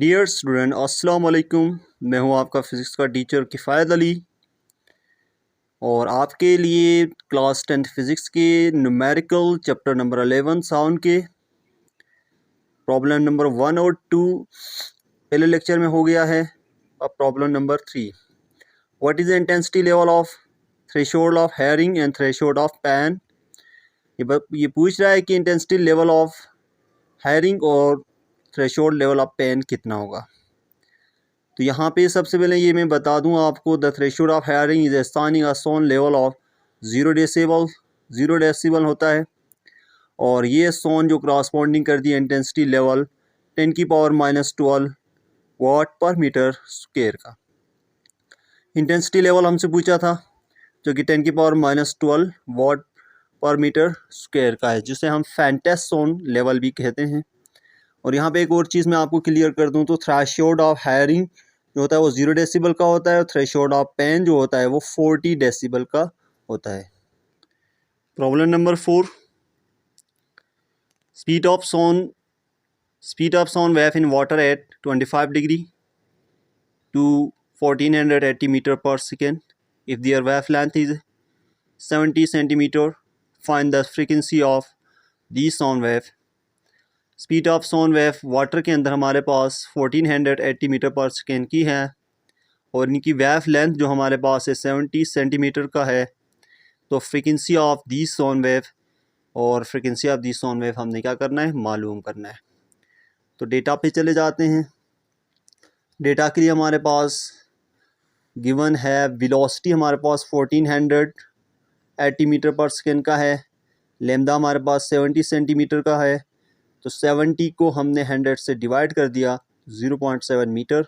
Dear student अस्सलाम वालेकुम। मैं हूं आपका फ़िज़िक्स का टीचर किफ़ायत अली और आपके लिए क्लास 10th फ़िज़िक्स के न्यूमेरिकल चैप्टर नंबर 11 साउंड के प्रॉब्लम नंबर 1 और 2 पहले लेक्चर में हो गया है। अब problem number 3, what is the intensity level of threshold of herring and threshold of pan. ये पूछ रहा है कि इंटेंसिटी लेवल ऑफ हेरिंग और थ्रेशोल्ड लेवल ऑफ पैन कितना होगा। तो यहाँ पे सबसे पहले ये मैं बता दूँ आपको, the threshold of hearing is assigning a sound level of 0 decibel होता है और ये सोन जो क्रॉसपॉन्डिंग करती है इंटेंसिटी लेवल 10⁻⁻12 वाट पर मीटर स्क्वायर का। इंटेंसिटी लेवल हमसे पूछा था जो कि 10⁻12 वाट पर मीटर स्क्वायर का है, जिसे हम फैंटेस सोन लेवल भी कहते हैं। और यहाँ पे एक और चीज़ मैं आपको क्लियर कर दूँ तो थ्रेशोल्ड ऑफ हेयरिंग जो होता है वो 0 डेसिबल का होता है और थ्रेशोल्ड ऑफ पैन जो होता है वो 40 डेसिबल का होता है। Problem number 4, speed of sound wave in water at 25 degree to 1480 metre per second if their wavelength is 70 centimetre, find the frequency of the sound wave. Speed of sound wave water के अंदर हमारे पास 1480 metre per second की है और इनकी wave length जो हमारे पास है 70 सेंटीमीटर का है। तो frequency of the sound wave और frequency of the sound wave हमने क्या करना है, मालूम करना है। तो डेटा पे चले जाते हैं। डेटा के लिए हमारे पास गिवन है वेलोसिटी हमारे पास 1480 मीटर पर सेकेंड का है, लैम्डा हमारे पास 70 सेंटीमीटर का है। तो 70 को हमने 100 से डिवाइड कर दिया 0.7 मीटर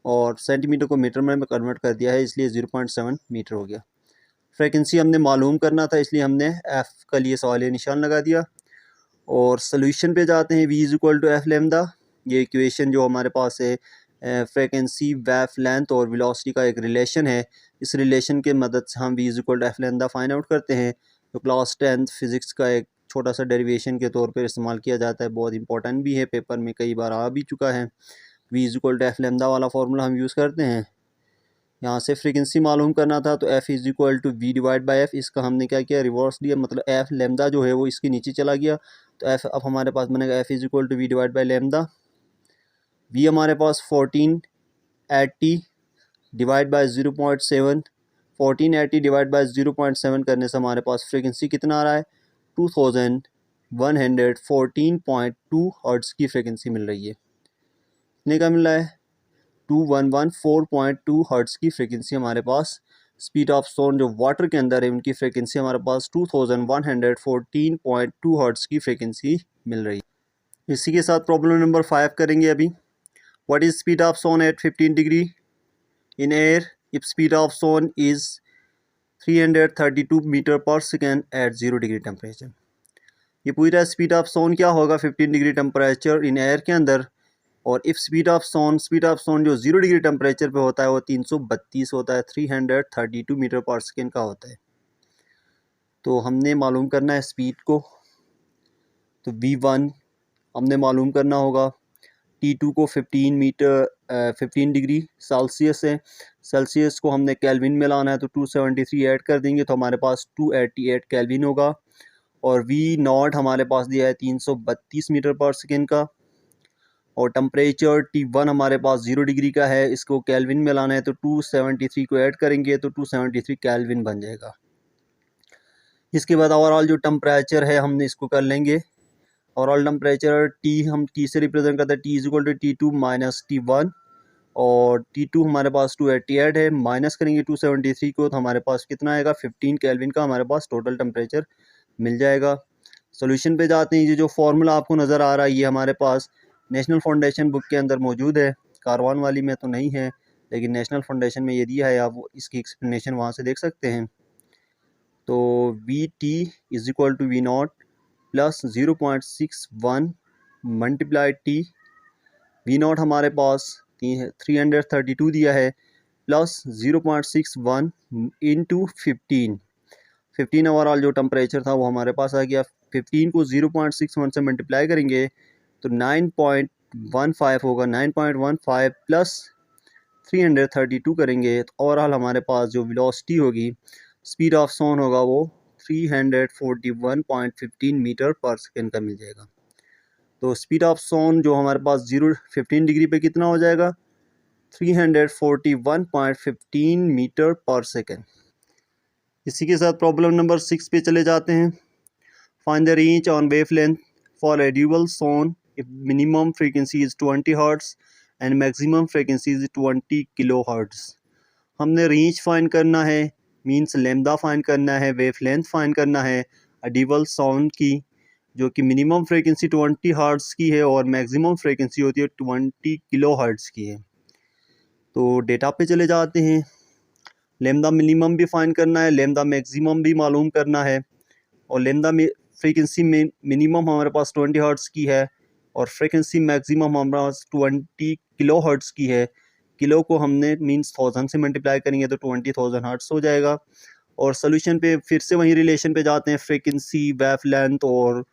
और सेंटीमीटर को मीटर में कन्वर्ट कर दिया है, इसलिए 0.7 मीटर हो गया। फ्रीक्वेंसी हमने मालूम करना था इसलिए हमने एफ़ का लिए सवालिया निशान लगा दिया। और सोल्यूशन पे जाते हैं। v is equal to F lambda, ये इक्वेशन जो हमारे पास है फ्रीक्वेंसी, वेव लेंथ और वेलोसिटी का एक रिलेशन है। इस रिलेशन के मदद से हम v is equal to F lambda find out करते हैं। तो क्लास 10th फिज़िक्स का एक छोटा सा डेरिवेशन के तौर पर इस्तेमाल किया जाता है, बहुत इंपॉर्टेंट भी है, पेपर में कई बार आ भी चुका है। v is equal to F lambda वाला फार्मूला हम यूज़ करते हैं। यहाँ से फ्रीक्वेंसी मालूम करना था तो f is equal to V divide by F, इसका हमने क्या किया, रिवर्स लिया, मतलब f लैम्डा जो है वो इसके नीचे चला गया। तो f अब हमारे पास बनेगा f is equal to V divide by lambda. v हमारे पास 1480 डिवाइड बाई 0.7, 1480 डिवाइड बाई 0.7 करने से हमारे पास फ्रीक्वेंसी कितना आ रहा है, 2114.2 हर्ट्ज़ की फ्रीक्वेंसी मिल रही है। कितने का मिल रहा है, 2114.2 हर्ट्ज़ की फ्रीक्वेंसी हमारे पास स्पीड ऑफ साउंड जो वाटर के अंदर है उनकी फ्रीक्वेंसी हमारे पास 2114.2 हर्ट्ज़ की फ्रीक्वेंसी मिल रही है। इसी के साथ प्रॉब्लम नंबर 5 करेंगे अभी। What is speed of sound at 15 degree in air if speed of sound is 332 metre per second at 0 degree temperature. ये पूछ रहा है स्पीड ऑफ साउंड क्या होगा 15 डिग्री टेम्परेचर इन एयर के अंदर, और इफ़ स्पीड ऑफ साउंड जो 0 डिग्री टेम्परेचर पे होता है वो 332 होता है, 332 मीटर पर सेकेंड का होता है। तो हमने मालूम करना है स्पीड को। तो v1 हमने मालूम करना होगा, t2 को 15 डिग्री सेल्सियस है, सेल्सियस को हमने केल्विन में लाना है तो 273 ऐड कर देंगे तो हमारे पास 288 केल्विन होगा। और v0 हमारे पास दिया है 332 मीटर पर सेकेंड का, और टेम्परेचर T1 हमारे पास 0 डिग्री का है, इसको केल्विन में लाना है तो 273 को ऐड करेंगे तो 273 केल्विन बन जाएगा। इसके बाद ओवरऑल जो टेम्परेचर है हमने इसको कर लेंगे। ओवरऑल टेम्परेचर T हम T से रिप्रेजेंट करते हैं, T is equal to T2 minus T1, और T2 हमारे पास 288 है, माइनस करेंगे 273 को तो हमारे पास कितना आएगा, 15 केल्विन का हमारे पास टोटल टेम्परेचर मिल जाएगा। सोल्यूशन पे जाते हैं। ये जो फॉर्मूला आपको नज़र आ रहा है ये हमारे पास नेशनल फाउंडेशन बुक के अंदर मौजूद है, कारवान वाली में तो नहीं है लेकिन नेशनल फाउंडेशन में ये दिया है, आप इसकी एक्सप्लेनेशन वहाँ से देख सकते हैं। तो V T is equal to v0 plus 0.61 multiply T, v0 हमारे पास 332 दिया है प्लस 0.61 इंटू 15 ओवरऑल जो टेम्परेचर था वो हमारे पास आ गया। 15 को 0.61 से मल्टीप्लाई करेंगे तो 9.15 होगा, 9.15 प्लस 332 करेंगे तो ओवरऑल हमारे पास जो वेलोसिटी होगी, स्पीड ऑफ साउंड होगा, वो 341.15 मीटर पर सेकेंड का मिल जाएगा। तो स्पीड ऑफ साउंड जो हमारे पास 15 डिग्री पे कितना हो जाएगा, 341.15 मीटर पर सेकेंड। इसी के साथ प्रॉब्लम नंबर 6 पे चले जाते हैं। Find the range on wavelength for Audible sound if minimum frequency is 20 hertz and maximum frequency is 20 kilo hertz. हमने रेंज फाइंड करना है, मींस लैम्डा फाइंड करना है, वेवलेंथ फाइंड करना है ऑडिबल साउंड की, जो कि मिनिमम फ्रीक्वेंसी 20 हर्ट्ज की है और मैक्सिमम फ्रीक्वेंसी होती है 20 किलो हर्ट्ज की है। तो डेटा पे चले जाते हैं। लैम्डा मिनिमम भी फाइंड करना है, लैम्डा मैक्सिमम भी मालूम करना है, और लैम्डा फ्रीक्वेंसी में मिनिमम हमारे पास 20 हर्ट्ज़ की है और फ्रीक्वेंसी मैक्सिमम हमारे पास 20 किलो हर्ट्ज़ की है। किलो को हमने मींस 1000 से मल्टीप्लाई करेंगे तो 20,000 हर्ट्ज़ हो जाएगा। और सोल्यूशन पे फिर से वही रिलेशन पे जाते हैं, फ्रीक्वेंसी, वेवलेंथ और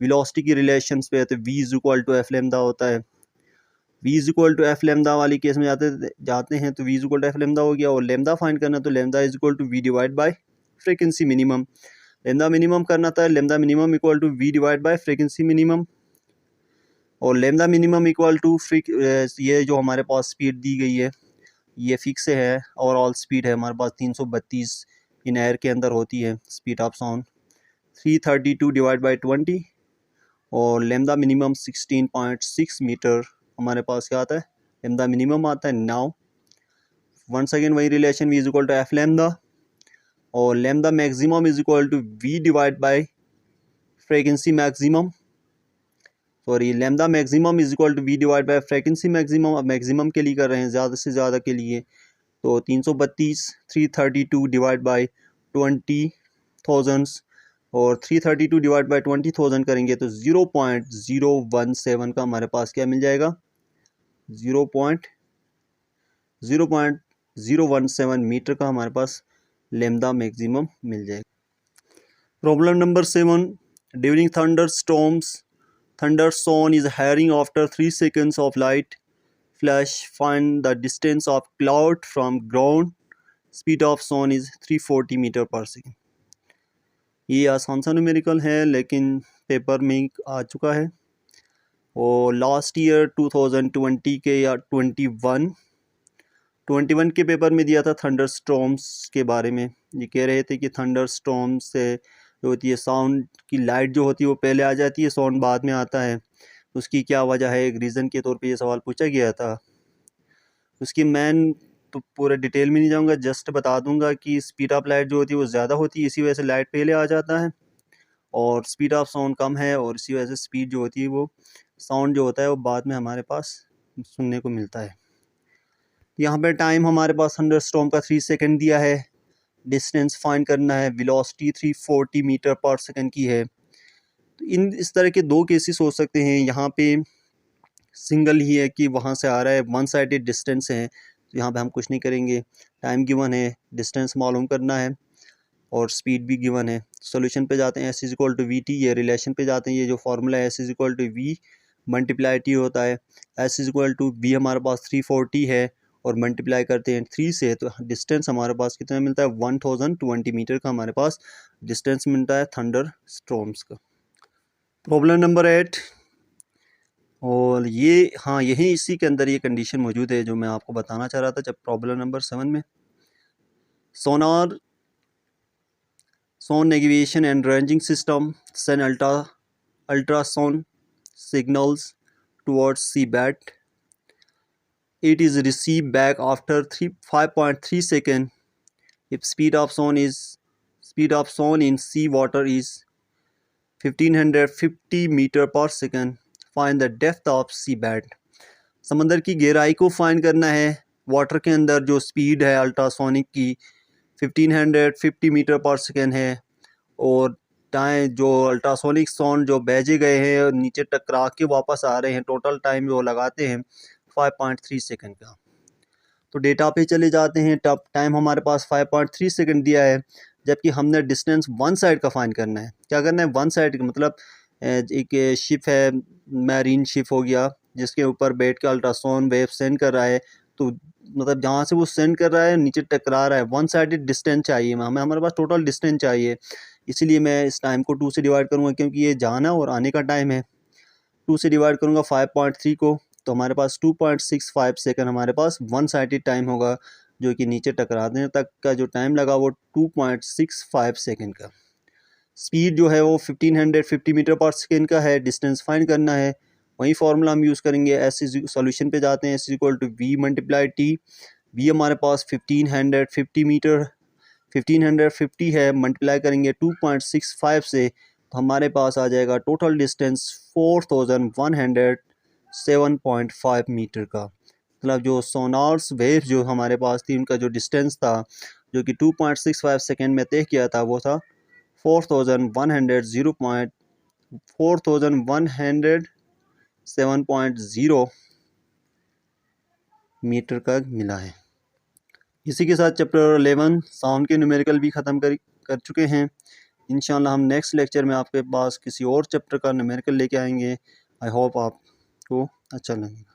वेलोसिटी की रिलेशंस पे। तो v is equal to F lambda होता है। v is equal to F lambda वाली केस में जाते हैं तो v is equal to F lambda हो गया, और लैम्डा फाइंड करना तो lambda is equal to v divide by frequency minimum. Lambda minimum करना था, lambda minimum equal to v divide by frequency minimum, और लैम्डा मिनिमम इक्वल टू ये जो हमारे पास स्पीड दी गई है ये फिक्स है, ओवरऑल स्पीड है हमारे पास 332 इन एयर के अंदर होती है speed of sound, 332 divide by 20, और लैम्डा मिनिमम 16.6 मीटर हमारे पास क्या आता है, लैम्डा मिनिमम आता है। नाउ वंस अगेन वही relation, v is equal to F lambda, और lambda maximum is equal to v divide by frequency maximum, sorry lambda maximum is equal to v divide by frequency maximum. अब maximum के लिए कर रहे हैं, ज़्यादा से ज़्यादा के लिए, तो 332 332 डिवाइड बाई 20,000, और 332 डिवाइड बाई 20,000 करेंगे तो 0.017 का हमारे पास क्या मिल जाएगा, 0.017 मीटर का हमारे पास लैम्डा मैक्सिमम मिल जाएगा। Problem number 7, during thunder storms thunder sound is hearing after 3 seconds of light flash. Find the distance of cloud from ground. Speed of sound is 340 metre per second. ये आसान सा numerical है लेकिन paper में आ चुका है, और लास्ट ईयर 2020 के या 21 के पेपर में दिया था थंडर स्टॉर्म्स के बारे में। ये कह रहे थे कि थंडर स्टॉर्म से जो होती है साउंड की लाइट जो होती है वो पहले आ जाती है, साउंड बाद में आता है, उसकी क्या वजह है, एक रीज़न के तौर पे ये सवाल पूछा गया था। उसकी मैं तो पूरे डिटेल में नहीं जाऊंगा, जस्ट बता दूंगा कि स्पीड ऑफ लाइट जो होती है वो ज़्यादा होती है, इसी वजह से लाइट पहले आ जाता है, और स्पीड ऑफ साउंड कम है और इसी वजह से स्पीड जो होती है वो साउंड जो होता है वो बाद में हमारे पास सुनने को मिलता है। यहाँ पर टाइम हमारे पास थंडर स्टॉर्म का 3 सेकेंड दिया है, डिस्टेंस फाइंड करना है, वेलोसिटी 340 मीटर पर सेकेंड की है। तो इस तरह के दो केसेस हो सकते हैं। यहाँ पे सिंगल ही है कि वहाँ से आ रहा है, वन साइडेड डिस्टेंस है, तो यहाँ पे हम कुछ नहीं करेंगे, टाइम गिवन है, डिस्टेंस मालूम करना है और स्पीड भी गिवन है। सॉल्यूशन पे जाते हैं, s is equal to V T, ये रिलेशन पे जाते हैं, ये जो फार्मूला है s is equal to V multiply T होता है, s is equal to V हमारे पास 340 है और मल्टीप्लाई करते हैं 3 से, तो डिस्टेंस हमारे पास कितना मिलता है, 1020 मीटर का हमारे पास डिस्टेंस मिलता है थंडर स्टॉर्म्स का। प्रॉब्लम नंबर 8, और ये हाँ यही इसी के अंदर ये कंडीशन मौजूद है जो मैं आपको बताना चाह रहा था जब प्रॉब्लम नंबर 7 में। सोनार sound navigation and ranging system send ultrasound signals towards seabed. It is received back after 5.3 seconds if speed of sound in sea water is 1550 metre per second. Find the depth of sea bed. समंदर की गहराई को find करना है, water के अंदर जो speed है अल्ट्रासोनिक की 1550 मीटर पर सेकेंड है, और टाइम जो अल्ट्रासोनिक साउंड जो भेजे गए हैं और नीचे टकरा के वापस आ रहे हैं, टोटल टाइम जो लगाते हैं 5.3 सेकेंड का। तो डेटा पे चले जाते हैं, टप टाइम हमारे पास 5.3 सेकेंड दिया है, जबकि हमने डिस्टेंस वन साइड का फाइंड करना है। क्या करना है, वन साइड का मतलब एक शिप है, मैरीन शिप हो गया जिसके ऊपर बैठ के अल्ट्रासाउंड वेव सेंड कर रहा है, तो मतलब जहाँ से वो सेंड कर रहा है नीचे टकरा रहा है, वन साइडेड डिस्टेंस चाहिए हमें, हमारे पास टोटल डिस्टेंस चाहिए। इसीलिए मैं इस टाइम को 2 से डिवाइड करूँगा, क्योंकि ये जाना और आने का टाइम है। 2 से डिवाइड करूँगा 5.3 को, तो हमारे पास 2.65 सेकंड हमारे पास वन साइडेड टाइम होगा, जो कि नीचे टकराने तक का जो टाइम लगा वो 2.65 सेकंड का। स्पीड जो है वो 1550 मीटर पर सेकेंड का है। डिस्टेंस फाइंड करना है, वही फार्मूला हम यूज़ करेंगे। एस सॉल्यूशन पे जाते हैं, S equal to V multiply T. V हमारे पास 1550 मीटर 1550 है, मल्टीप्लाई करेंगे 2.65 से, तो हमारे पास आ जाएगा टोटल डिस्टेंस 4107.5 मीटर का। मतलब जो सोनार्स वेव जो हमारे पास थी उनका जो डिस्टेंस था, जो कि 2.65 सेकेंड में तय किया था, वो था 4107.0 मीटर का मिला है। इसी के साथ चैप्टर 11 साउंड के न्यूमेरिकल भी ख़त्म कर चुके हैं। इंशाल्लाह हम नेक्स्ट लेक्चर में आपके पास किसी और चैप्टर का न्यूमेरिकल लेके आएंगे। आई होप आपको अच्छा लगे।